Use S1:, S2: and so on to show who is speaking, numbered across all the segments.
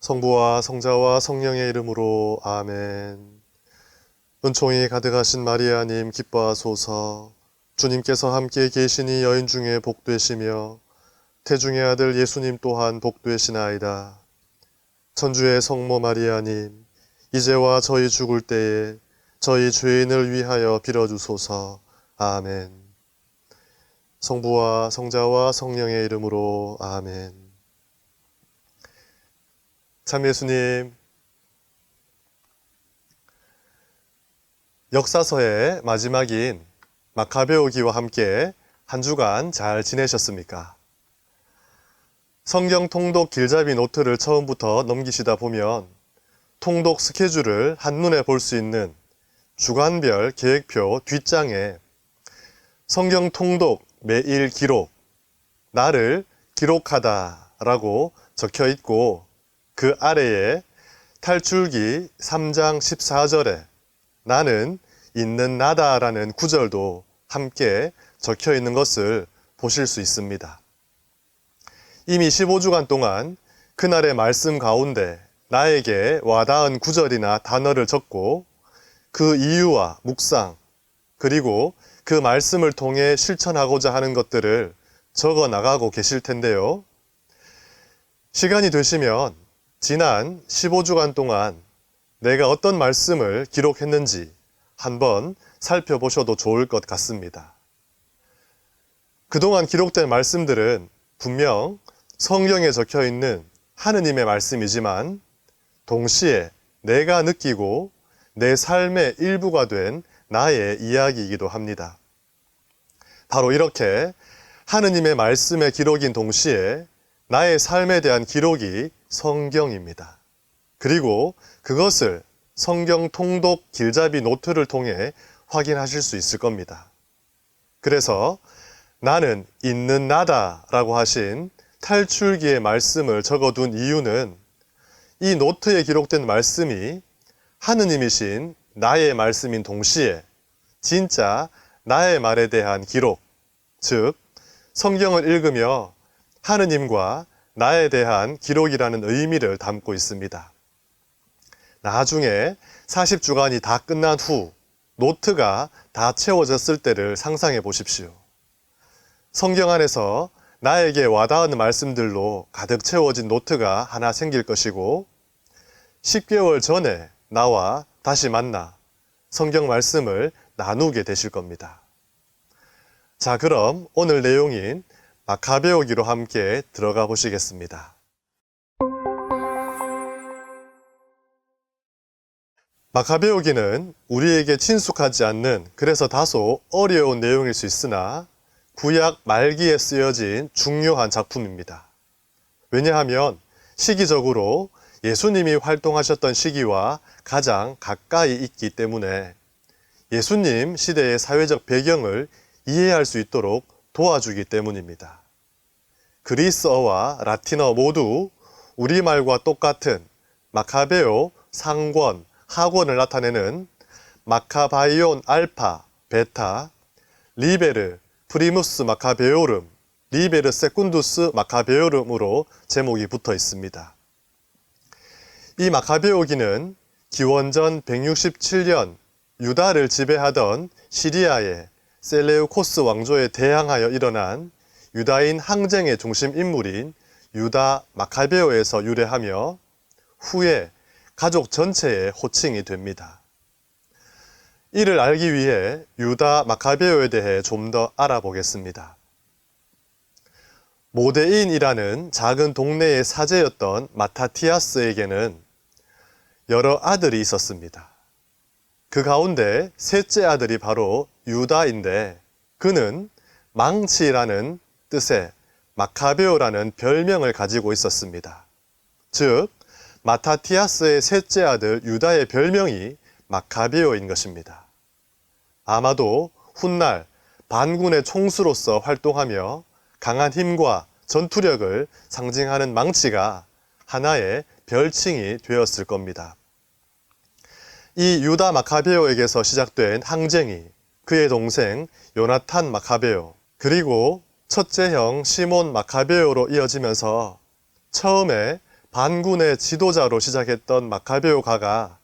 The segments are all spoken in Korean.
S1: 성부와 성자와 성령의 이름으로 아멘. 은총이 가득하신 마리아님 기뻐하소서. 주님께서 함께 계시니 여인 중에 복되시며 태중의 아들 예수님 또한 복되시나이다. 천주의 성모 마리아님, 이제와 저희 죽을 때에 저희 죄인을 위하여 빌어주소서. 아멘. 성부와 성자와 성령의 이름으로 아멘. 참 예수님, 역사서의 마지막인 마카베오기와 함께 한 주간 잘 지내셨습니까? 성경 통독 길잡이 노트를 처음부터 넘기시다 보면 통독 스케줄을 한눈에 볼 수 있는 주간별 계획표 뒷장에 성경 통독 매일 기록, 나를 기록하다 라고 적혀 있고 그 아래에 탈출기 3장 14절에 나는 있는 나다 라는 구절도 함께 적혀 있는 것을 보실 수 있습니다. 이미 15주간 동안 그날의 말씀 가운데 나에게 와닿은 구절이나 단어를 적고 그 이유와 묵상, 그리고 그 말씀을 통해 실천하고자 하는 것들을 적어 나가고 계실 텐데요. 시간이 되시면 지난 15주간 동안 내가 어떤 말씀을 기록했는지 한번 살펴보셔도 좋을 것 같습니다. 그동안 기록된 말씀들은 분명 성경에 적혀 있는 하느님의 말씀이지만 동시에 내가 느끼고 내 삶의 일부가 된 나의 이야기이기도 합니다. 바로 이렇게 하느님의 말씀의 기록인 동시에 나의 삶에 대한 기록이 성경입니다. 그리고 그것을 성경 통독 길잡이 노트를 통해 확인하실 수 있을 겁니다. 그래서 나는 있는 나다 라고 하신 탈출기의 말씀을 적어둔 이유는 이 노트에 기록된 말씀이 하느님이신 나의 말씀인 동시에 진짜 나의 말에 대한 기록, 즉 성경을 읽으며 하느님과 나에 대한 기록이라는 의미를 담고 있습니다. 나중에 40주간이 다 끝난 후 노트가 다 채워졌을 때를 상상해 보십시오. 성경 안에서 나에게 와닿은 말씀들로 가득 채워진 노트가 하나 생길 것이고 10개월 전에 나와 다시 만나 성경 말씀을 나누게 되실 겁니다. 자, 그럼 오늘 내용인 마카베오기로 함께 들어가 보시겠습니다. 마카베오기는 우리에게 친숙하지 않는, 그래서 다소 어려운 내용일 수 있으나 구약 말기에 쓰여진 중요한 작품입니다. 왜냐하면 시기적으로 예수님이 활동하셨던 시기와 가장 가까이 있기 때문에 예수님 시대의 사회적 배경을 이해할 수 있도록 도와주기 때문입니다. 그리스어와 라틴어 모두 우리말과 똑같은 마카베오 상권, 하권을 나타내는 마카바이온 알파, 베타, 리베르, 프리무스 마카베오름, 리베르 세쿤두스 마카베오름으로 제목이 붙어 있습니다. 이 마카베오기는 기원전 167년 유다를 지배하던 시리아의 셀레우코스 왕조에 대항하여 일어난 유다인 항쟁의 중심 인물인 유다 마카베오에서 유래하며 후에 가족 전체의 호칭이 됩니다. 이를 알기 위해 유다 마카베오에 대해 좀 더 알아보겠습니다. 모데인이라는 작은 동네의 사제였던 마타티아스에게는 여러 아들이 있었습니다. 그 가운데 셋째 아들이 바로 유다인데 그는 망치라는 뜻의 마카베오라는 별명을 가지고 있었습니다. 즉 마타티아스의 셋째 아들 유다의 별명이 마카베오인 것입니다. 아마도 훗날 반군의 총수로서 활동하며 강한 힘과 전투력을 상징하는 망치가 하나의 별칭이 되었을 겁니다. 이 유다 마카베오에게서 시작된 항쟁이 그의 동생 요나탄 마카베오, 그리고 첫째 형 시몬 마카베오로 이어지면서 처음에 반군의 지도자로 시작했던 마카베오가가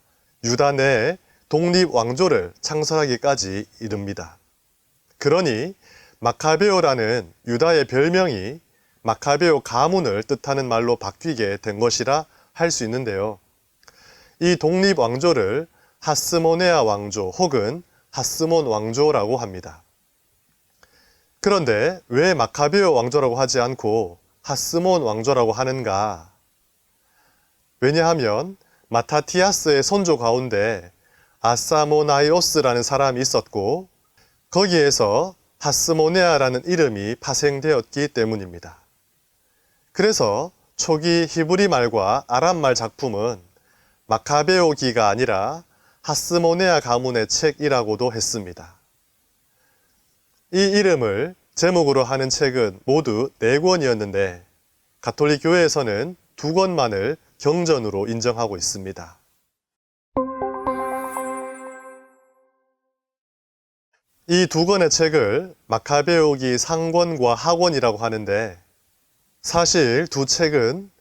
S1: 유다 내에 독립 왕조를 창설하기까지 이릅니다. 그러니 마카베오라는 유다의 별명이 마카베오 가문을 뜻하는 말로 바뀌게 된 것이라 할 수 있는데요. 이 독립 왕조를 하스모네아 왕조 혹은 하스몬 왕조라고 합니다. 그런데 왜 마카베오 왕조라고 하지 않고 하스몬 왕조라고 하는가? 왜냐하면 마타티아스의 선조 가운데 아사모나이오스라는 사람이 있었고 거기에서 하스모네아라는 이름이 파생되었기 때문입니다. 그래서 초기 히브리 말과 아람 말 작품은 마카베오기가 아니라 하스모네아 가문의 책이라고도 했습니다. 이 이름을 제목으로 하는 책은 모두 4권이었는데 가톨릭 교회에서는 2권만을 경전으로 인정하고 있습니다. 이 2권의 책을 마카베오기 상권과 하권이라고 하는데 사실 두 책은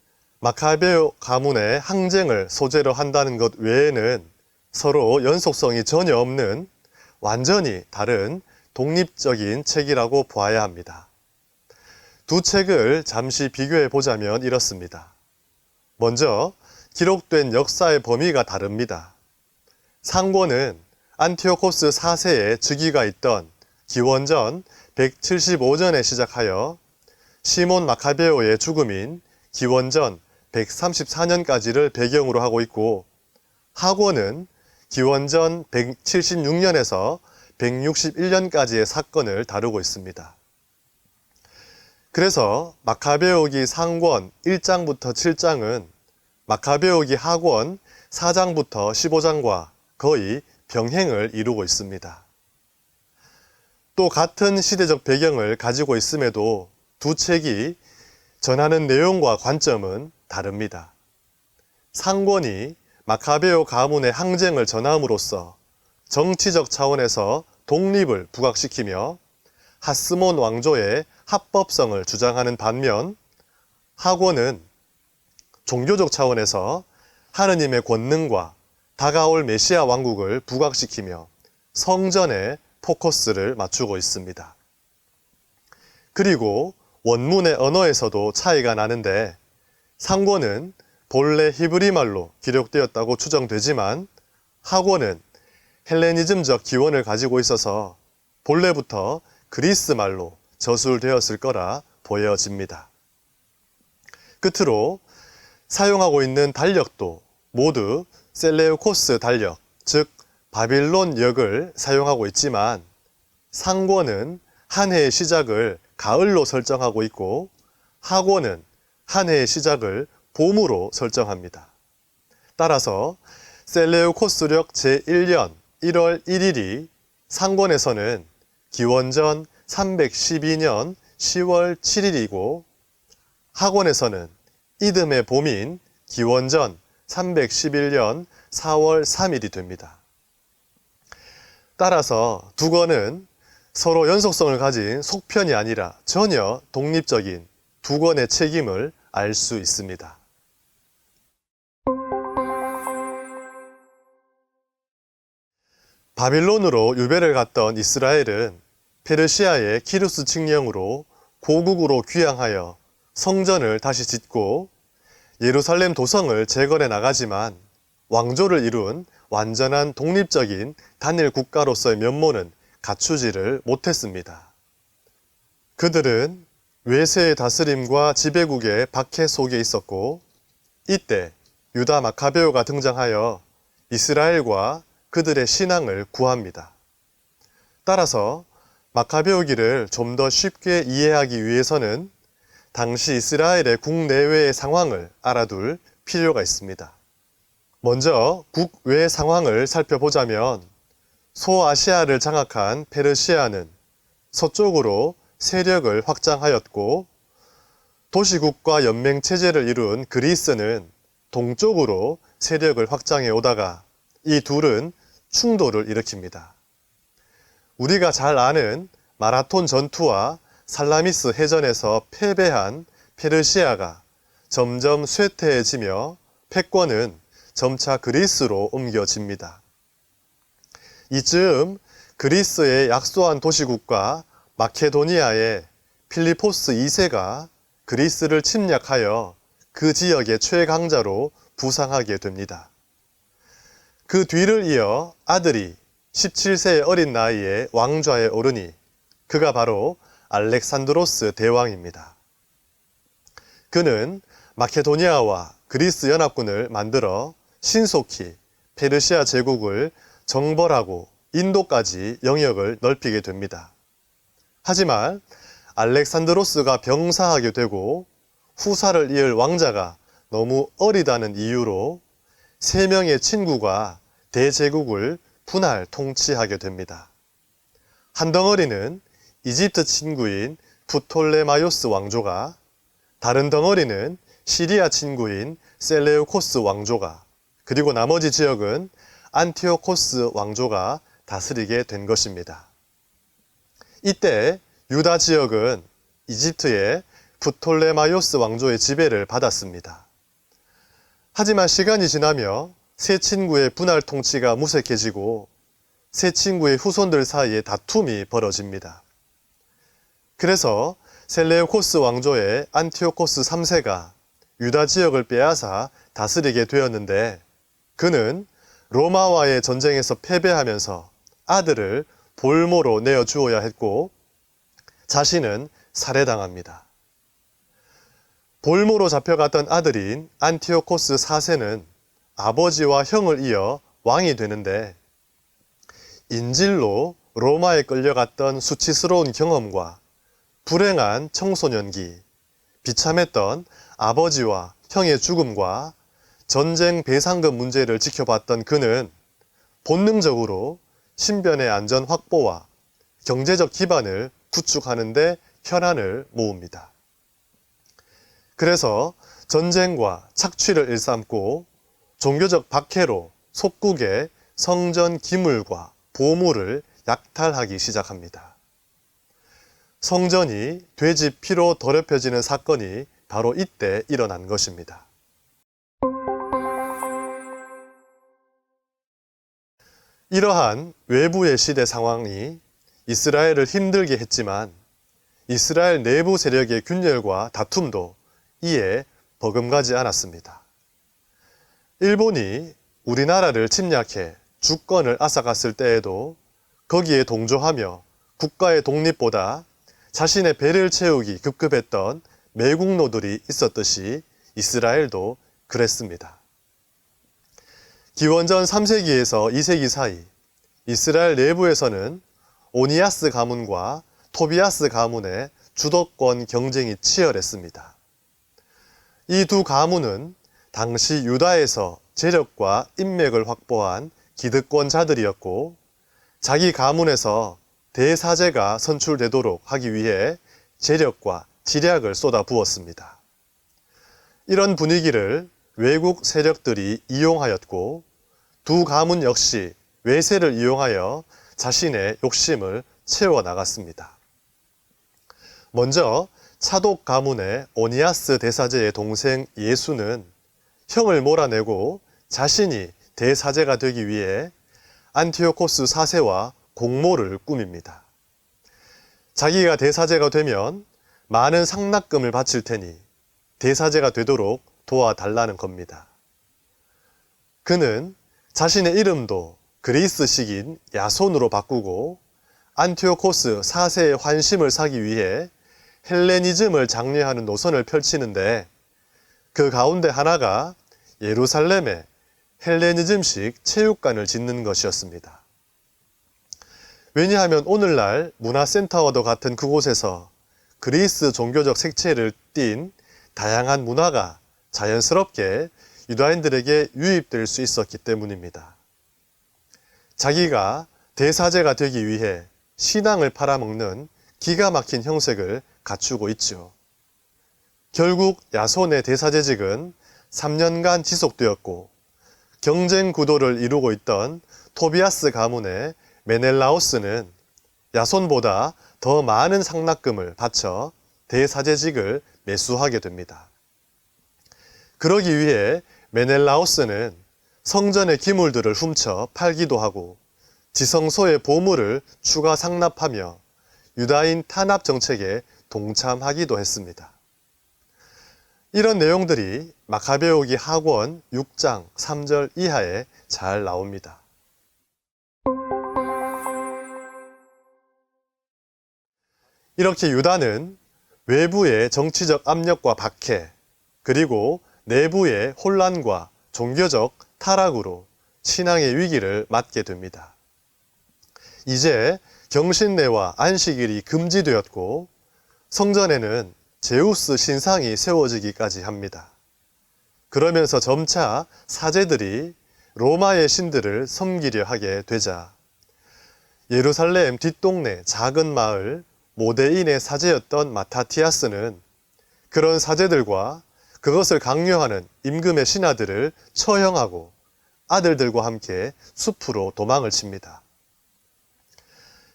S1: 마카베오 가문의 항쟁을 소재로 한다는 것 외에는 서로 연속성이 전혀 없는 완전히 다른 독립적인 책이라고 보아야 합니다. 두 책을 잠시 비교해 보자면 이렇습니다. 먼저 기록된 역사의 범위가 다릅니다. 상권은 안티오코스 4세의 즉위가 있던 기원전 175년에 시작하여 시몬 마카베오의 죽음인 기원전 134년까지를 배경으로 하고 있고 하권은 기원전 176년에서 161년까지의 사건을 다루고 있습니다. 그래서 마카베오기 상권 1장부터 7장은 마카베오기 하권 4장부터 15장과 거의 병행을 이루고 있습니다. 또 같은 시대적 배경을 가지고 있음에도 두 책이 전하는 내용과 관점은 다릅니다. 상권이 마카베오 가문의 항쟁을 전함으로써 정치적 차원에서 독립을 부각시키며 하스몬 왕조의 합법성을 주장하는 반면 하권은 종교적 차원에서 하느님의 권능과 다가올 메시아 왕국을 부각시키며 성전에 포커스를 맞추고 있습니다. 그리고 원문의 언어에서도 차이가 나는데 상권은 본래 히브리 말로 기록되었다고 추정되지만 하권은 헬레니즘적 기원을 가지고 있어서 본래부터 그리스 말로 저술되었을 거라 보여집니다. 끝으로 사용하고 있는 달력도 모두 셀레우코스 달력, 즉 바빌론 역을 사용하고 있지만 상권은 한 해의 시작을 가을로 설정하고 있고 하권은 한 해의 시작을 봄으로 설정합니다. 따라서 셀레우코스력 제1년 1월 1일이 상권에서는 기원전 312년 10월 7일이고 하권에서는 이듬해 봄인 기원전 311년 4월 3일이 됩니다. 따라서 두 권은 서로 연속성을 가진 속편이 아니라 전혀 독립적인 두 권의 책임을 알 수 있습니다. 바빌론으로 유배를 갔던 이스라엘은 페르시아의 키루스 칙령으로 고국으로 귀향하여 성전을 다시 짓고 예루살렘 도성을 재건해 나가지만 왕조를 이룬 완전한 독립적인 단일 국가로서의 면모는 갖추지를 못했습니다. 그들은 외세의 다스림과 지배국의 박해 속에 있었고 이때 유다 마카베오가 등장하여 이스라엘과 그들의 신앙을 구합니다. 따라서 마카베오기를 좀 더 쉽게 이해하기 위해서는 당시 이스라엘의 국내외의 상황을 알아둘 필요가 있습니다. 먼저 국외 상황을 살펴보자면 소아시아를 장악한 페르시아는 서쪽으로 세력을 확장하였고 도시국과 연맹체제를 이룬 그리스는 동쪽으로 세력을 확장해 오다가 이 둘은 충돌을 일으킵니다. 우리가 잘 아는 마라톤 전투와 살라미스 해전에서 패배한 페르시아가 점점 쇠퇴해지며 패권은 점차 그리스로 옮겨집니다. 이쯤 그리스의 약소한 도시국가 마케도니아의 필리포스 2세가 그리스를 침략하여 그 지역의 최강자로 부상하게 됩니다. 그 뒤를 이어 아들이 17세의 어린 나이에 왕좌에 오르니 그가 바로 알렉산드로스 대왕입니다. 그는 마케도니아와 그리스 연합군을 만들어 신속히 페르시아 제국을 정벌하고 인도까지 영역을 넓히게 됩니다. 하지만 알렉산드로스가 병사하게 되고 후사를 이을 왕자가 너무 어리다는 이유로 3명의 친구가 대제국을 분할 통치하게 됩니다. 한 덩어리는 이집트 친구인 프톨레마요스 왕조가, 다른 덩어리는 시리아 친구인 셀레우코스 왕조가, 그리고 나머지 지역은 안티오코스 왕조가 다스리게 된 것입니다. 이때 유다 지역은 이집트의 프톨레마요스 왕조의 지배를 받았습니다. 하지만 시간이 지나며 세 친구의 분할 통치가 무색해지고 세 친구의 후손들 사이에 다툼이 벌어집니다. 그래서 셀레우코스 왕조의 안티오코스 3세가 유다 지역을 빼앗아 다스리게 되었는데 그는 로마와의 전쟁에서 패배하면서 아들을 볼모로 내어주어야 했고 자신은 살해당합니다. 볼모로 잡혀갔던 아들인 안티오코스 4세는 아버지와 형을 이어 왕이 되는데 인질로 로마에 끌려갔던 수치스러운 경험과 불행한 청소년기, 비참했던 아버지와 형의 죽음과 전쟁 배상금 문제를 지켜봤던 그는 본능적으로 신변의 안전 확보와 경제적 기반을 구축하는 데 혈안을 모읍니다. 그래서 전쟁과 착취를 일삼고 종교적 박해로 속국의 성전 기물과 보물을 약탈하기 시작합니다. 성전이 돼지 피로 더럽혀지는 사건이 바로 이때 일어난 것입니다. 이러한 외부의 시대 상황이 이스라엘을 힘들게 했지만 이스라엘 내부 세력의 균열과 다툼도 이에 버금가지 않았습니다. 일본이 우리나라를 침략해 주권을 앗아갔을 때에도 거기에 동조하며 국가의 독립보다 자신의 배를 채우기 급급했던 매국노들이 있었듯이 이스라엘도 그랬습니다. 기원전 3세기에서 2세기 사이 이스라엘 내부에서는 오니아스 가문과 토비아스 가문의 주도권 경쟁이 치열했습니다. 이 두 가문은 당시 유다에서 재력과 인맥을 확보한 기득권자들이었고 자기 가문에서 대사제가 선출되도록 하기 위해 재력과 지략을 쏟아부었습니다. 이런 분위기를 외국 세력들이 이용하였고 두 가문 역시 외세를 이용하여 자신의 욕심을 채워나갔습니다. 먼저 차독 가문의 오니아스 대사제의 동생 예수는 형을 몰아내고 자신이 대사제가 되기 위해 안티오코스 4세와 공모를 꾸밉니다. 자기가 대사제가 되면 많은 상납금을 바칠 테니 대사제가 되도록 도와달라는 겁니다. 그는 자신의 이름도 그리스식인 야손으로 바꾸고 안티오코스 4세의 환심을 사기 위해 헬레니즘을 장려하는 노선을 펼치는데 그 가운데 하나가 예루살렘에 헬레니즘식 체육관을 짓는 것이었습니다. 왜냐하면 오늘날 문화센터와도 같은 그곳에서 그리스 종교적 색채를 띤 다양한 문화가 자연스럽게 유다인들에게 유입될 수 있었기 때문입니다. 자기가 대사제가 되기 위해 신앙을 팔아먹는 기가 막힌 형색을 갖추고 있죠. 결국 야손의 대사제직은 3년간 지속되었고 경쟁 구도를 이루고 있던 토비아스 가문의 메넬라오스는 야손보다 더 많은 상납금을 바쳐 대사제직을 매수하게 됩니다. 그러기 위해 메넬라오스는 성전의 기물들을 훔쳐 팔기도 하고 지성소의 보물을 추가 상납하며 유다인 탄압 정책에 동참하기도 했습니다. 이런 내용들이 마카베오기 하권 6장 3절 이하에 잘 나옵니다. 이렇게 유다는 외부의 정치적 압력과 박해, 그리고 내부의 혼란과 종교적 타락으로 신앙의 위기를 맞게 됩니다. 이제 경신례와 안식일이 금지되었고 성전에는 제우스 신상이 세워지기까지 합니다. 그러면서 점차 사제들이 로마의 신들을 섬기려 하게 되자 예루살렘 뒷동네 작은 마을 모데인의 사제였던 마타티아스는 그런 사제들과 그것을 강요하는 임금의 신하들을 처형하고 아들들과 함께 숲으로 도망을 칩니다.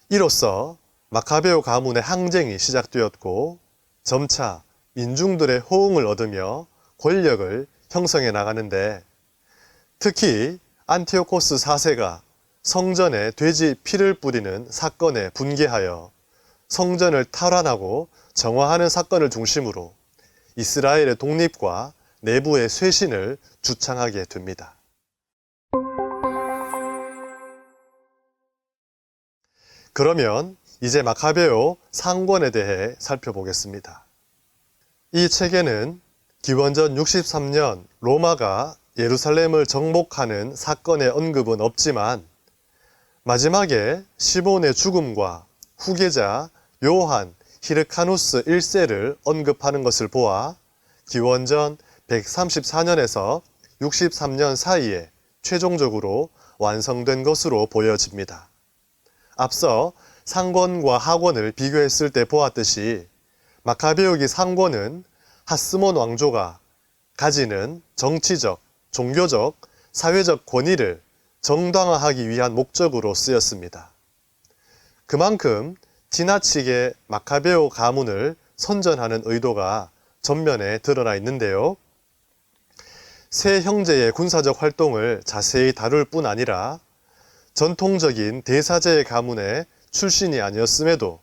S1: 이로써 마카베오 가문의 항쟁이 시작되었고 점차 민중들의 호응을 얻으며 권력을 형성해 나가는데, 특히 안티오코스 4세가 성전에 돼지 피를 뿌리는 사건에 분개하여 성전을 탈환하고 정화하는 사건을 중심으로 이스라엘의 독립과 내부의 쇄신을 주창하게 됩니다. 그러면 이제 마카베오 상권에 대해 살펴보겠습니다. 이 책에는 기원전 63년 로마가 예루살렘을 정복하는 사건의 언급은 없지만 마지막에 시몬의 죽음과 후계자 요한 히르카누스 1세를 언급하는 것을 보아 기원전 134년에서 63년 사이에 최종적으로 완성된 것으로 보여집니다. 앞서 상권과 하권을 비교했을 때 보았듯이 마카베오기 상권은 하스몬 왕조가 가지는 정치적, 종교적, 사회적 권위를 정당화하기 위한 목적으로 쓰였습니다. 그만큼 지나치게 마카베오 가문을 선전하는 의도가 전면에 드러나 있는데요. 세 형제의 군사적 활동을 자세히 다룰 뿐 아니라 전통적인 대사제의 가문의 출신이 아니었음에도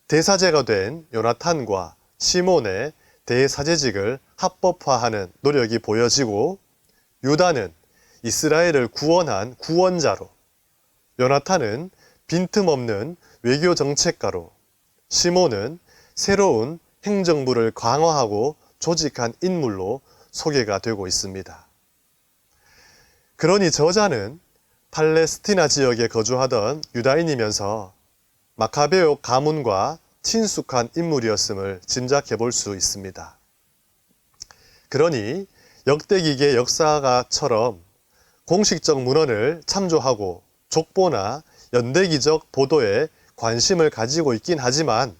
S1: 대사제가 된 요나탄과 시몬의 대사제직을 합법화하는 노력이 보여지고, 유다는 이스라엘을 구원한 구원자로, 요나탄은 빈틈없는 외교 정책가로, 시몬은 새로운 행정부를 강화하고 조직한 인물로 소개가 되고 있습니다. 그러니 저자는 팔레스티나 지역에 거주하던 유다인이면서 마카베오 가문과 친숙한 인물이었음을 짐작해 볼 수 있습니다. 그러니 역대기계 역사가처럼 공식적 문헌을 참조하고 족보나 연대기적 보도에 관심을 가지고 있긴 하지만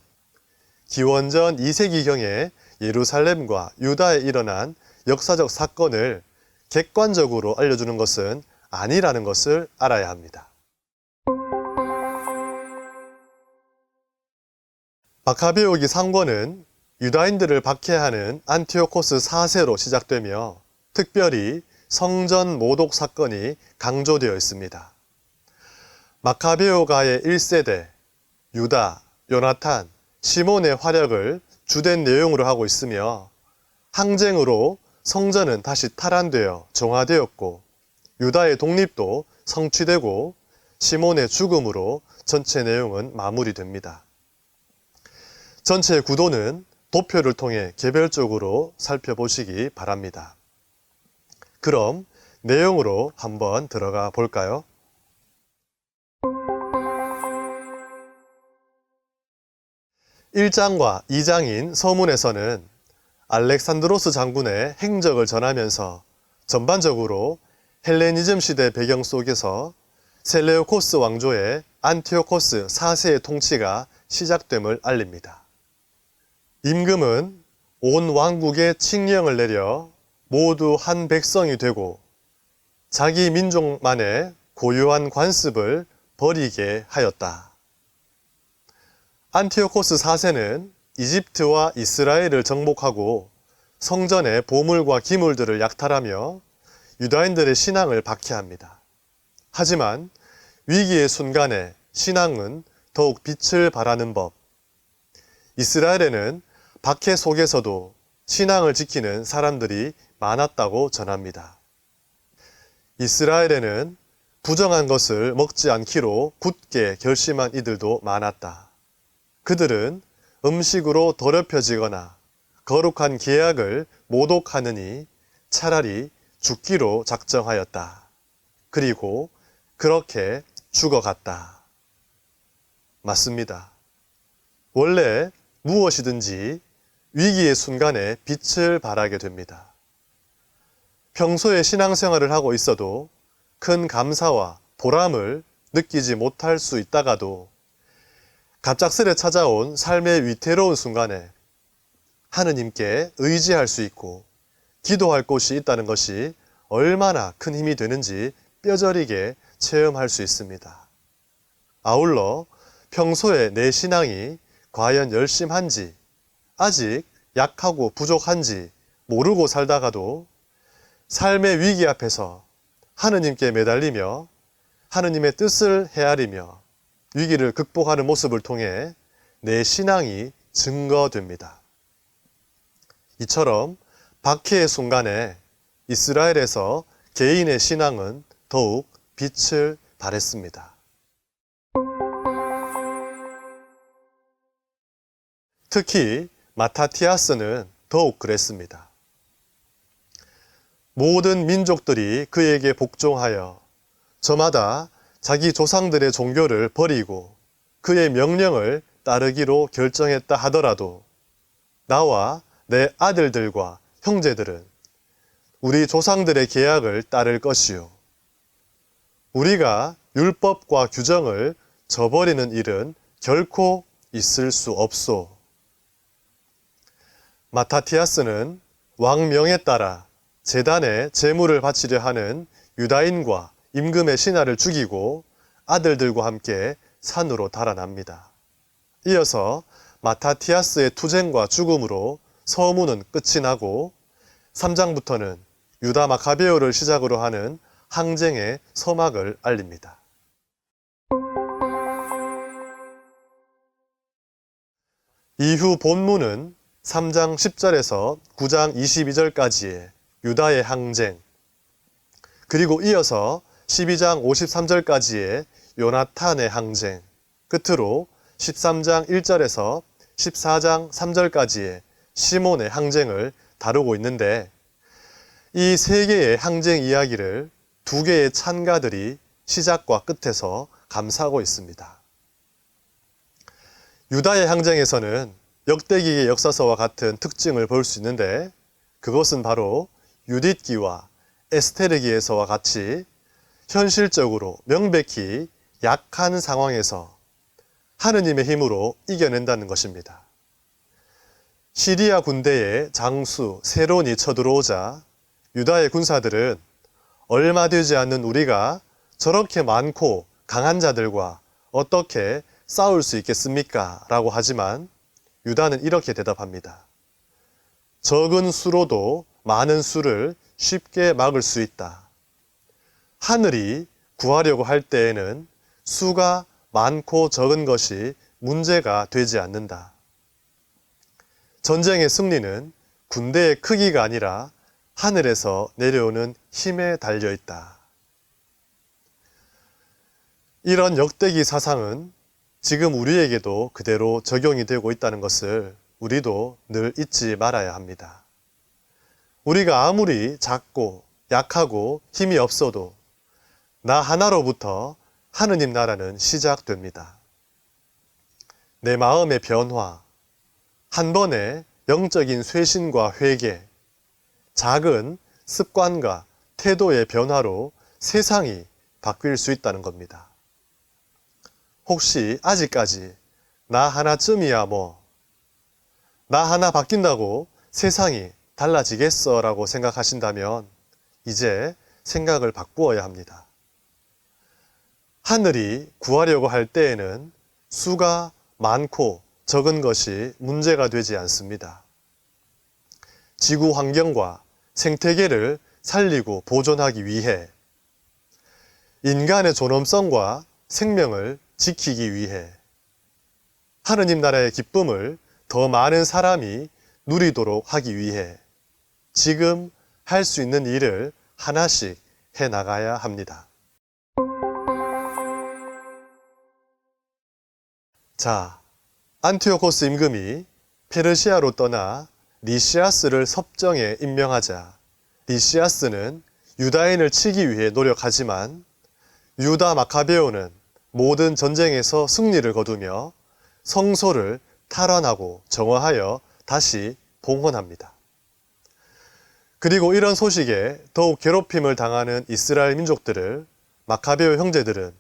S1: 기원전 2세기경에 예루살렘과 유다에 일어난 역사적 사건을 객관적으로 알려주는 것은 아니라는 것을 알아야 합니다. 마카베오기 상권은 유다인들을 박해하는 안티오코스 4세로 시작되며 특별히 성전 모독 사건이 강조되어 있습니다. 마카베오가의 1세대, 유다, 요나탄, 시몬의 활약을 주된 내용으로 하고 있으며 항쟁으로 성전은 다시 탈환되어 정화되었고 유다의 독립도 성취되고 시몬의 죽음으로 전체 내용은 마무리됩니다. 전체 구도는 도표를 통해 개별적으로 살펴보시기 바랍니다. 그럼 내용으로 한번 들어가 볼까요? (1장과) (2장인) 서문에서는 알렉산드로스 장군의 행적을 전하면서 전반적으로 헬레니즘 시대 배경 속에서 셀레우코스 왕조의 안티오코스 4세의 통치가 시작됨을 알립니다. 임금은 온 왕국에 칙령을 내려 모두 한 백성이 되고 자기 민족만의 고유한 관습을 버리게 하였다. 안티오코스 4세는 이집트와 이스라엘을 정복하고 성전의 보물과 기물들을 약탈하며 유다인들의 신앙을 박해합니다. 하지만 위기의 순간에 신앙은 더욱 빛을 발하는 법. 이스라엘에는 박해 속에서도 신앙을 지키는 사람들이 많았다고 전합니다. 이스라엘에는 부정한 것을 먹지 않기로 굳게 결심한 이들도 많았다. 그들은 음식으로 더럽혀지거나 거룩한 계약을 모독하느니 차라리 죽기로 작정하였다. 그리고 그렇게 죽어갔다. 맞습니다. 원래 무엇이든지 위기의 순간에 빛을 발하게 됩니다. 평소에 신앙생활을 하고 있어도 큰 감사와 보람을 느끼지 못할 수 있다가도 갑작스레 찾아온 삶의 위태로운 순간에 하느님께 의지할 수 있고 기도할 곳이 있다는 것이 얼마나 큰 힘이 되는지 뼈저리게 체험할 수 있습니다. 아울러 평소에 내 신앙이 과연 열심한지, 아직 약하고 부족한지 모르고 살다가도 삶의 위기 앞에서 하느님께 매달리며 하느님의 뜻을 헤아리며 위기를 극복하는 모습을 통해 내 신앙이 증거됩니다. 이처럼 박해의 순간에 이스라엘에서 개인의 신앙은 더욱 빛을 발했습니다. 특히 마타티아스는 더욱 그랬습니다. 모든 민족들이 그에게 복종하여 저마다 자기 조상들의 종교를 버리고 그의 명령을 따르기로 결정했다 하더라도 나와 내 아들들과 형제들은 우리 조상들의 계약을 따를 것이요. 우리가 율법과 규정을 저버리는 일은 결코 있을 수 없소. 마타티아스는 왕명에 따라 제단에 제물을 바치려 하는 유다인과 임금의 신하를 죽이고 아들들과 함께 산으로 달아납니다. 이어서 마타티아스의 투쟁과 죽음으로 서문은 끝이 나고 3장부터는 유다 마카베오를 시작으로 하는 항쟁의 서막을 알립니다. 이후 본문은 3장 10절에서 9장 22절까지의 유다의 항쟁, 그리고 이어서 12장 53절까지의 요나탄의 항쟁, 끝으로 13장 1절에서 14장 3절까지의 시몬의 항쟁을 다루고 있는데, 이 세 개의 항쟁 이야기를 두 개의 찬가들이 시작과 끝에서 감싸고 있습니다. 유다의 항쟁에서는 역대기의 역사서와 같은 특징을 볼 수 있는데, 그것은 바로 유딧기와 에스테르기에서와 같이 현실적으로 명백히 약한 상황에서 하느님의 힘으로 이겨낸다는 것입니다. 시리아 군대의 장수 세론이 쳐들어오자 유다의 군사들은 얼마 되지 않는 우리가 저렇게 많고 강한 자들과 어떻게 싸울 수 있겠습니까? 라고 하지만 유다는 이렇게 대답합니다. 적은 수로도 많은 수를 쉽게 막을 수 있다. 하늘이 구하려고 할 때에는 수가 많고 적은 것이 문제가 되지 않는다. 전쟁의 승리는 군대의 크기가 아니라 하늘에서 내려오는 힘에 달려 있다. 이런 역대기 사상은 지금 우리에게도 그대로 적용이 되고 있다는 것을 우리도 늘 잊지 말아야 합니다. 우리가 아무리 작고 약하고 힘이 없어도 나 하나로부터 하느님 나라는 시작됩니다. 내 마음의 변화, 한 번의 영적인 쇄신과 회개, 작은 습관과 태도의 변화로 세상이 바뀔 수 있다는 겁니다. 혹시 아직까지 나 하나쯤이야 뭐, 나 하나 바뀐다고 세상이 달라지겠어 라고 생각하신다면 이제 생각을 바꾸어야 합니다. 하늘이 구하려고 할 때에는 수가 많고 적은 것이 문제가 되지 않습니다. 지구 환경과 생태계를 살리고 보존하기 위해, 인간의 존엄성과 생명을 지키기 위해, 하느님 나라의 기쁨을 더 많은 사람이 누리도록 하기 위해 지금 할 수 있는 일을 하나씩 해 나가야 합니다. 자, 안티오코스 임금이 페르시아로 떠나 리시아스를 섭정에 임명하자 리시아스는 유다인을 치기 위해 노력하지만 유다 마카베오는 모든 전쟁에서 승리를 거두며 성소를 탈환하고 정화하여 다시 봉헌합니다. 그리고 이런 소식에 더욱 괴롭힘을 당하는 이스라엘 민족들을 마카베오 형제들은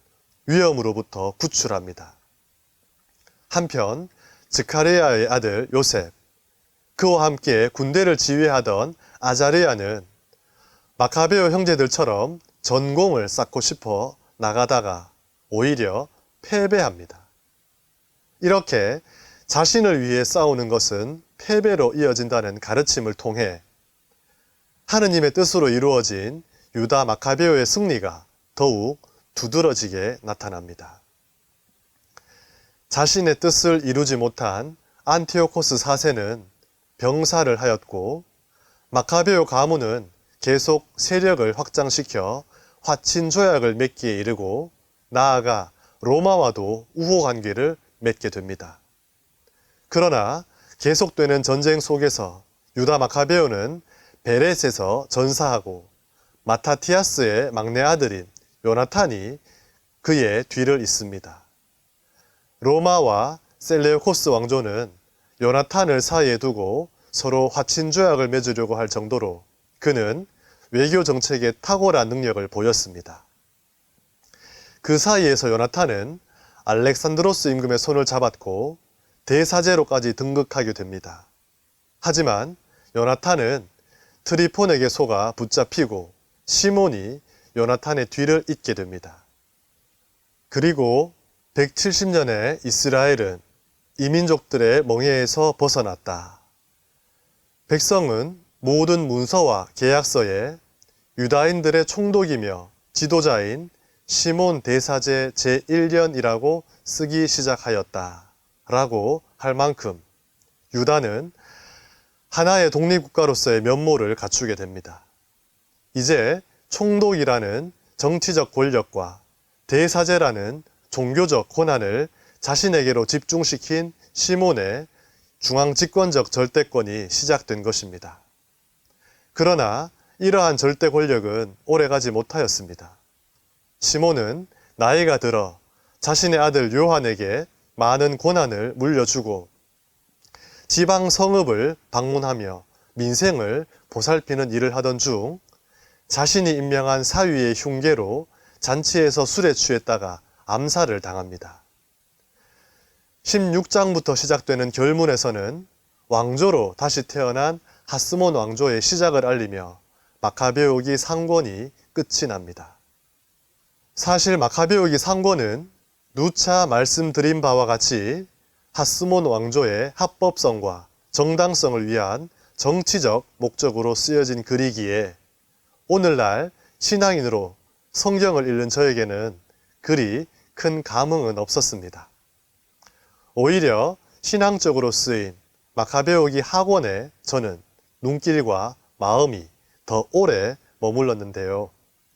S1: 위험으로부터 구출합니다. 한편 스가랴의 아들 요셉, 그와 함께 군대를 지휘하던 아자르야는 마카베오 형제들처럼 전공을 쌓고 싶어 나가다가 오히려 패배합니다. 이렇게 자신을 위해 싸우는 것은 패배로 이어진다는 가르침을 통해 하느님의 뜻으로 이루어진 유다 마카베오의 승리가 더욱 두드러지게 나타납니다. 자신의 뜻을 이루지 못한 안티오코스 4세는 병사를 하였고 마카베오 가문은 계속 세력을 확장시켜 화친 조약을 맺기에 이르고 나아가 로마와도 우호 관계를 맺게 됩니다. 그러나 계속되는 전쟁 속에서 유다 마카베오는 베렛에서 전사하고 마타티아스의 막내 아들인 요나탄이 그의 뒤를 잇습니다. 로마와 셀레우코스 왕조는 요나탄을 사이에 두고 서로 화친 조약을 맺으려고 할 정도로 그는 외교 정책에 탁월한 능력을 보였습니다. 그 사이에서 요나탄은 알렉산드로스 임금의 손을 잡았고 대사제로까지 등극하게 됩니다. 하지만 요나탄은 트리폰에게 속아 붙잡히고 시몬이 요나탄의 뒤를 잇게 됩니다. 그리고 170년의 이스라엘은 이민족들의 멍에에서 벗어났다. 백성은 모든 문서와 계약서에 유다인들의 총독이며 지도자인 시몬 대사제 제1년이라고 쓰기 시작하였다. 라고 할 만큼 유다는 하나의 독립국가로서의 면모를 갖추게 됩니다. 이제 총독이라는 정치적 권력과 대사제라는 종교적 권한을 자신에게로 집중시킨 시몬의 중앙집권적 절대권이 시작된 것입니다. 그러나 이러한 절대 권력은 오래가지 못하였습니다. 시몬은 나이가 들어 자신의 아들 요한에게 많은 권한을 물려주고 지방 성읍을 방문하며 민생을 보살피는 일을 하던 중 자신이 임명한 사위의 흉계로 잔치에서 술에 취했다가 암살을 당합니다. 16장부터 시작되는 결문에서는 왕조로 다시 태어난 하스몬 왕조의 시작을 알리며 마카베오기 상권이 끝이 납니다. 사실 마카베오기 상권은 누차 말씀드린 바와 같이 하스몬 왕조의 합법성과 정당성을 위한 정치적 목적으로 쓰여진 글이기에 오늘날 신앙인으로 성경을 읽는 저에게는 그리 큰 감흥은 없었습니다. 오히려 신앙적으로 쓰인 마카베오기 학원에 저는 눈길과 마음이 더 오래 머물렀는데요.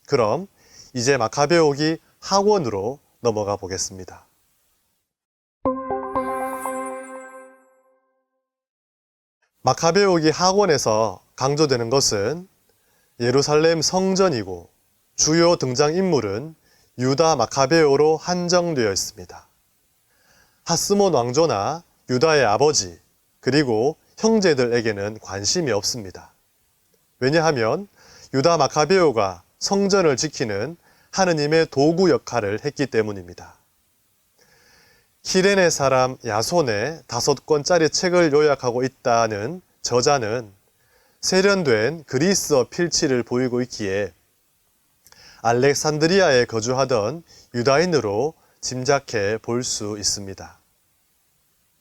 S1: 그럼 이제 마카베오기 학원으로 넘어가 보겠습니다. 마카베오기 학원에서 강조되는 것은 예루살렘 성전이고 주요 등장인물은 유다 마카베오로 한정되어 있습니다. 하스몬 왕조나 유다의 아버지 그리고 형제들에게는 관심이 없습니다. 왜냐하면 유다 마카베오가 성전을 지키는 하느님의 도구 역할을 했기 때문입니다. 키레네 사람 야손의 5권짜리 책을 요약하고 있다는 저자는 세련된 그리스어 필치를 보이고 있기에 알렉산드리아에 거주하던 유다인으로 짐작해 볼 수 있습니다.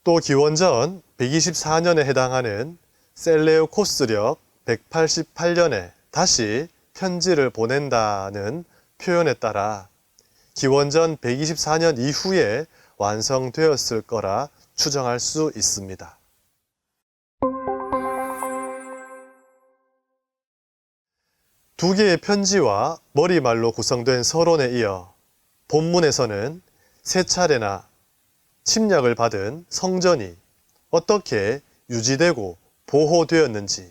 S1: 또 기원전 124년에 해당하는 셀레우코스력 188년에 다시 편지를 보낸다는 표현에 따라 기원전 124년 이후에 완성되었을 거라 추정할 수 있습니다. 두 개의 편지와 머리말로 구성된 서론에 이어 본문에서는 세 차례나 침략을 받은 성전이 어떻게 유지되고 보호되었는지,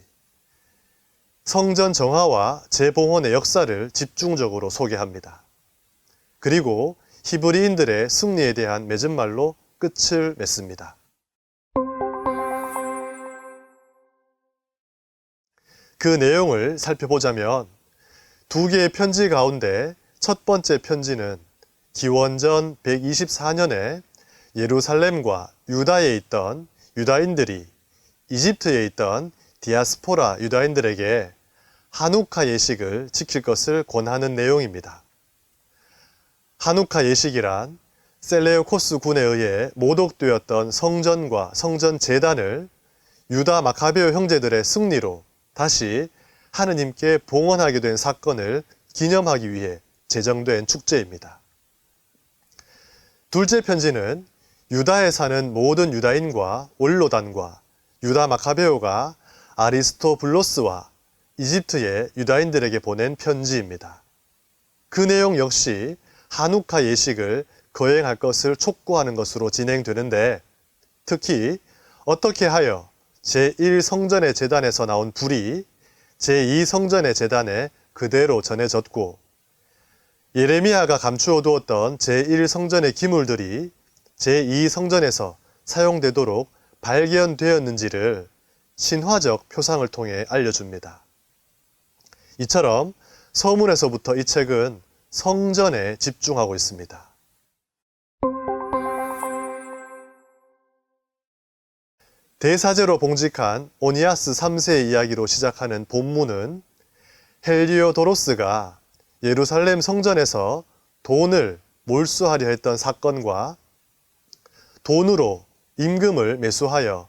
S1: 성전 정화와 재봉헌의 역사를 집중적으로 소개합니다. 그리고 히브리인들의 승리에 대한 맺은말로 끝을 맺습니다. 그 내용을 살펴보자면 두 개의 편지 가운데 첫 번째 편지는 기원전 124년에 예루살렘과 유다에 있던 유다인들이 이집트에 있던 디아스포라 유다인들에게 하누카 예식을 지킬 것을 권하는 내용입니다. 하누카 예식이란 셀레우코스 군에 의해 모독되었던 성전과 성전 제단을 유다 마카베오 형제들의 승리로 다시 하느님께 봉헌하게 된 사건을 기념하기 위해 제정된 축제입니다. 둘째 편지는 유다에 사는 모든 유다인과 올로단과 유다 마카베오가 아리스토블로스와 이집트의 유다인들에게 보낸 편지입니다. 그 내용 역시 하누카 예식을 거행할 것을 촉구하는 것으로 진행되는데, 특히 어떻게 하여 제1성전의 제단에서 나온 불이 제2성전의 제단에 그대로 전해졌고, 예레미야가 감추어 두었던 제1성전의 기물들이 제2성전에서 사용되도록 발견되었는지를 신화적 표상을 통해 알려줍니다. 이처럼 서문에서부터 이 책은 성전에 집중하고 있습니다. 대사제로 봉직한 오니아스 3세의 이야기로 시작하는 본문은 헬리오도로스가 예루살렘 성전에서 돈을 몰수하려 했던 사건과 돈으로 임금을 매수하여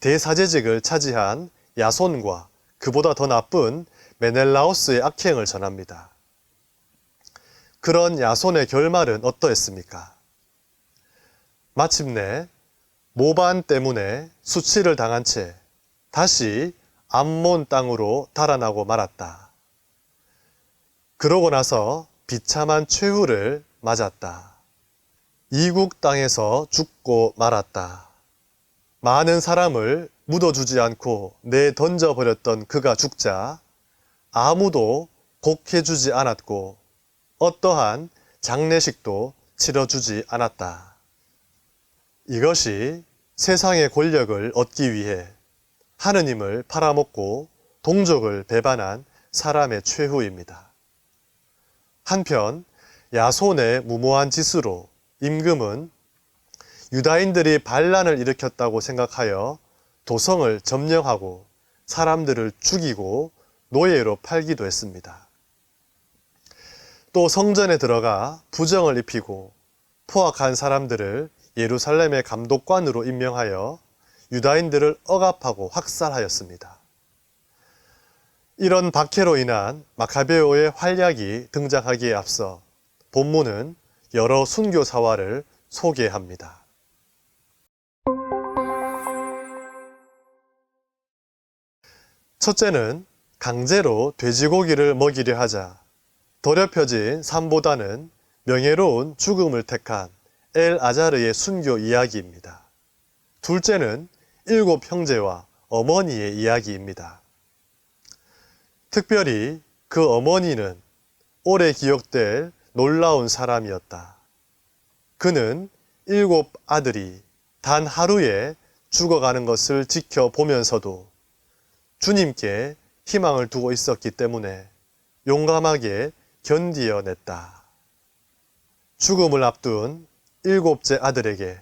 S1: 대사제직을 차지한 야손과 그보다 더 나쁜 메넬라오스의 악행을 전합니다. 그런 야손의 결말은 어떠했습니까? 마침내 모반 때문에 수치를 당한 채 다시 암몬 땅으로 달아나고 말았다. 그러고 나서 비참한 최후를 맞았다. 이국 땅에서 죽고 말았다. 많은 사람을 묻어주지 않고 내던져버렸던 그가 죽자 아무도 곡해주지 않았고 어떠한 장례식도 치러주지 않았다. 이것이 세상의 권력을 얻기 위해 하느님을 팔아먹고 동족을 배반한 사람의 최후입니다. 한편 야손의 무모한 짓으로 임금은 유다인들이 반란을 일으켰다고 생각하여 도성을 점령하고 사람들을 죽이고 노예로 팔기도 했습니다. 또 성전에 들어가 부정을 입히고 포악한 사람들을 예루살렘의 감독관으로 임명하여 유다인들을 억압하고 학살하였습니다. 이런 박해로 인한 마카베오의 활약이 등장하기에 앞서 본문은 여러 순교 사화를 소개합니다. 첫째는 강제로 돼지고기를 먹이려 하자 더럽혀진 삶보다는 명예로운 죽음을 택한 엘 아자르의 순교 이야기입니다. 둘째는 7 형제와 어머니의 이야기입니다. 특별히 그 어머니는 오래 기억될 놀라운 사람이었다. 그는 7 아들이 단 하루에 죽어가는 것을 지켜보면서도 주님께 희망을 두고 있었기 때문에 용감하게 견디어냈다. 죽음을 앞둔 7째 아들에게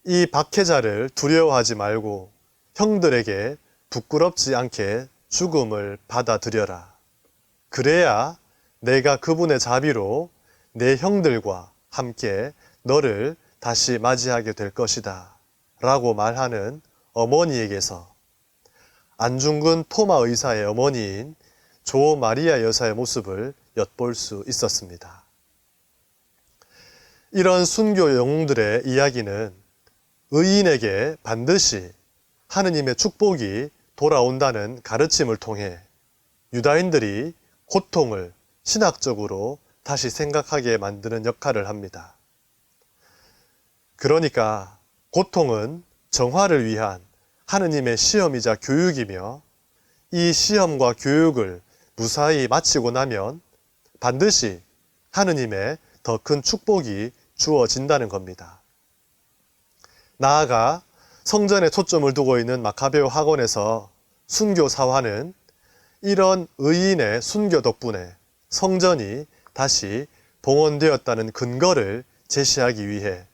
S1: 이 박해자를 두려워하지 말고 형들에게 부끄럽지 않게 죽음을 받아들여라. 그래야 내가 그분의 자비로 내 형들과 함께 너를 다시 맞이하게 될 것이다. 라고 말하는 어머니에게서 안중근 토마 의사의 어머니인 조 마리아 여사의 모습을 엿볼 수 있었습니다. 이런 순교 영웅들의 이야기는 의인에게 반드시 하느님의 축복이 돌아온다는 가르침을 통해 유다인들이 고통을 신학적으로 다시 생각하게 만드는 역할을 합니다. 그러니까 고통은 정화를 위한 하느님의 시험이자 교육이며 이 시험과 교육을 무사히 마치고 나면 반드시 하느님의 더 큰 축복이 주어진다는 겁니다. 나아가 성전에 초점을 두고 있는 마카베오 학원에서 순교 사화는 이런 의인의 순교 덕분에 성전이 다시 봉헌되었다는 근거를 제시하기 위해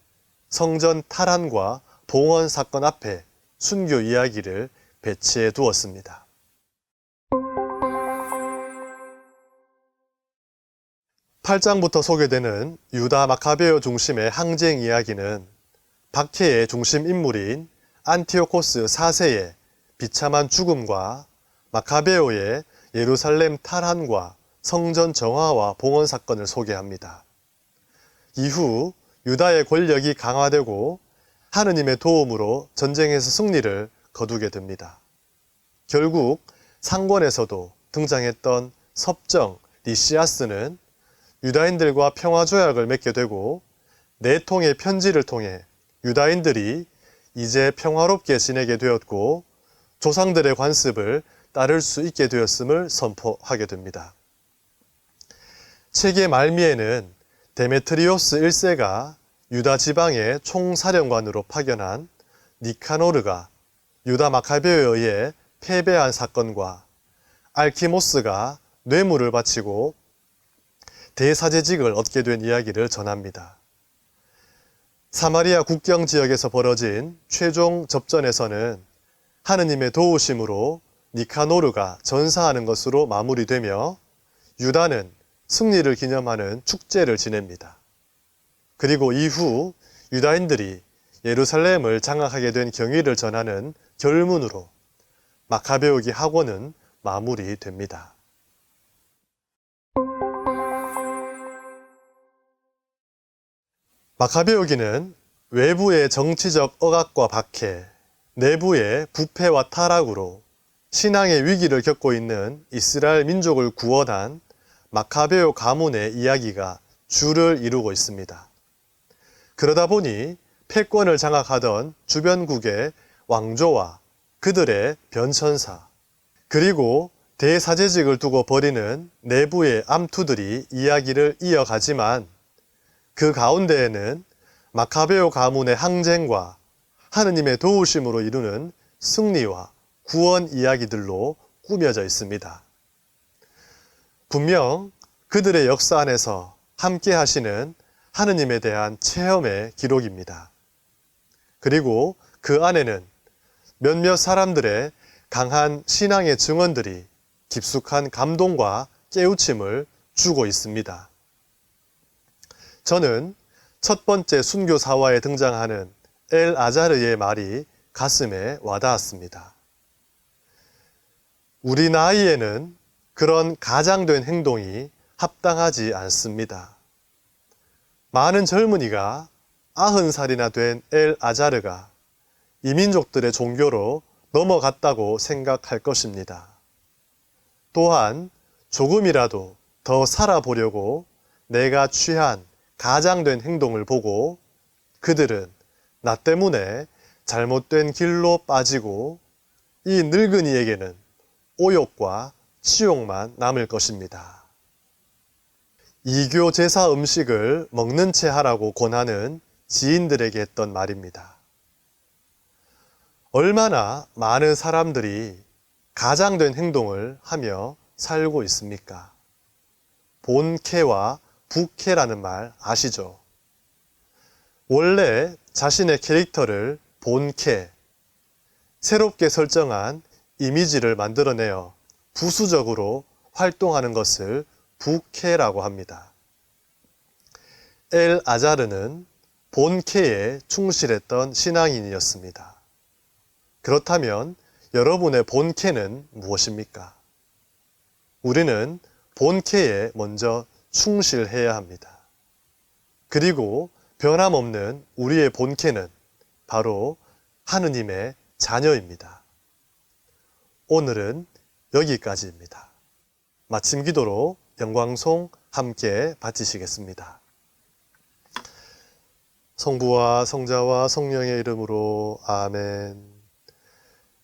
S1: 성전 탈환과 봉헌 사건 앞에 순교 이야기를 배치해 두었습니다. (8장부터) 소개되는 유다 마카베오 중심의 항쟁 이야기는 박해의 중심 인물인 안티오코스 4세의 비참한 죽음과 마카베오의 예루살렘 탈환과 성전 정화와 봉헌 사건을 소개합니다. 이후 유다의 권력이 강화되고 하느님의 도움으로 전쟁에서 승리를 거두게 됩니다. 결국 상권에서도 등장했던 섭정 리시아스는 유다인들과 평화조약을 맺게 되고 4통의 편지를 통해 유다인들이 이제 평화롭게 지내게 되었고 조상들의 관습을 따를 수 있게 되었음을 선포하게 됩니다. 책의 말미에는 데메트리오스 1세가 유다 지방의 총사령관으로 파견한 니카노르가 유다 마카베오에 의해 패배한 사건과 알키모스가 뇌물을 바치고 대사제직을 얻게 된 이야기를 전합니다. 사마리아 국경 지역에서 벌어진 최종 접전에서는 하느님의 도우심으로 니카노르가 전사하는 것으로 마무리되며 유다는 승리를 기념하는 축제를 지냅니다. 그리고 이후 유다인들이 예루살렘을 장악하게 된 경위를 전하는 결문으로 마카베오기 학원은 마무리됩니다. 마카베오기는 외부의 정치적 억압과 박해, 내부의 부패와 타락으로 신앙의 위기를 겪고 있는 이스라엘 민족을 구원한 마카베오 가문의 이야기가 주를 이루고 있습니다. 그러다 보니 패권을 장악하던 주변국의 왕조와 그들의 변천사, 그리고 대사제직을 두고 벌이는 내부의 암투들이 이야기를 이어가지만 그 가운데에는 마카베오 가문의 항쟁과 하느님의 도우심으로 이루는 승리와 구원 이야기들로 꾸며져 있습니다. 분명 그들의 역사 안에서 함께 하시는 하느님에 대한 체험의 기록입니다. 그리고 그 안에는 몇몇 사람들의 강한 신앙의 증언들이 깊숙한 감동과 깨우침을 주고 있습니다. 저는 첫 번째 순교 사화에 등장하는 엘 아자르의 말이 가슴에 와닿았습니다. 우리 나이에는 그런 가장된 행동이 합당하지 않습니다. 많은 젊은이가 90살이나 된 엘 아자르가 이민족들의 종교로 넘어갔다고 생각할 것입니다. 또한 조금이라도 더 살아보려고 내가 취한 가장된 행동을 보고 그들은 나 때문에 잘못된 길로 빠지고 이 늙은이에게는 오욕과 치욕만 남을 것입니다. 이교 제사 음식을 먹는 채 하라고 권하는 지인들에게 했던 말입니다. 얼마나 많은 사람들이 가장된 행동을 하며 살고 있습니까? 본캐와 부캐라는 말 아시죠? 원래 자신의 캐릭터를 본캐, 새롭게 설정한 이미지를 만들어내어 부수적으로 활동하는 것을 부캐라고 합니다. 엘 아자르는 본캐에 충실했던 신앙인이었습니다. 그렇다면 여러분의 본캐는 무엇입니까? 우리는 본캐에 먼저 충실해야 합니다. 그리고 변함없는 우리의 본캐는 바로 하느님의 자녀입니다. 오늘은 여기까지입니다. 마침 기도로 영광송 함께 바치시겠습니다. 성부와 성자와 성령의 이름으로 아멘.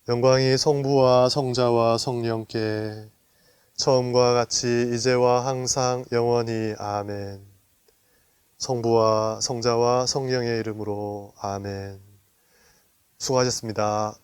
S1: 영광이 성부와 성자와 성령께 처음과 같이 이제와 항상 영원히 아멘. 성부와 성자와 성령의 이름으로 아멘. 수고하셨습니다.